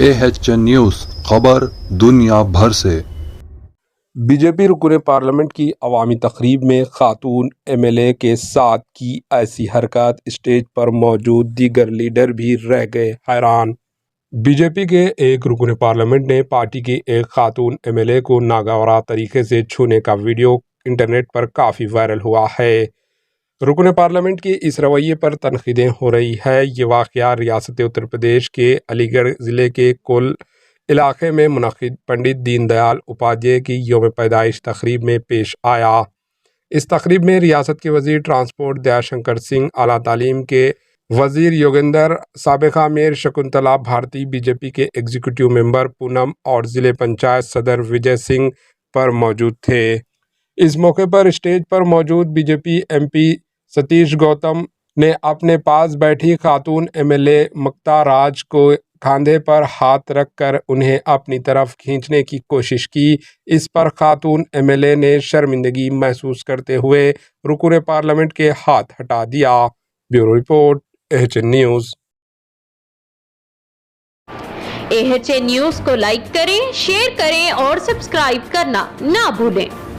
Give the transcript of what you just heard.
AHN news خبر دنیا بھر سے۔ بی جے پی رکن پارلیمنٹ کی عوامی تقریب میں خاتون MLA کے ساتھ کی ایسی حرکت، اسٹیج پر موجود دیگر لیڈر بھی رہ گئے حیران۔ بی جے پی کے ایک رکن پارلیمنٹ نے پارٹی کی ایک خاتون MLA کو ناگوار طریقے سے چھونے کا ویڈیو انٹرنیٹ پر کافی وائرل ہوا ہے۔ رکن پارلیمنٹ کے اس رویے پر تنقیدیں ہو رہی ہے۔ یہ واقعہ ریاست اتر پردیش کے علی گڑھ ضلع کے کول علاقے میں منعقد پنڈت دین دیال اپادھیائے کی یوم پیدائش تقریب میں پیش آیا۔ اس تقریب میں ریاست کے وزیر ٹرانسپورٹ دیا شنکر سنگھ، اعلیٰ تعلیم کے وزیر یوگیندر، سابقہ میئر شکنتلا بھارتی، بی جے پی کے ایگزیکٹو ممبر پونم اور ضلع پنچایت صدر وجے سنگھ پر موجود تھے۔ اس موقع پر اسٹیج پر موجود بی جے پی MP ستیش گوتم نے اپنے پاس بیٹھی خاتون MLA مکتا راج کو کاندھے پر ہاتھ رکھ کر انہیں اپنی طرف کھینچنے کی کوشش کی۔ اس پر خاتون MLA نے شرمندگی محسوس کرتے ہوئے رکن پارلیمنٹ کے ہاتھ ہٹا دیا۔ Bureau report AHN news. AHN news کو لائک کریں، شیئر کریں اور سبسکرائب کرنا نہ بھولیں۔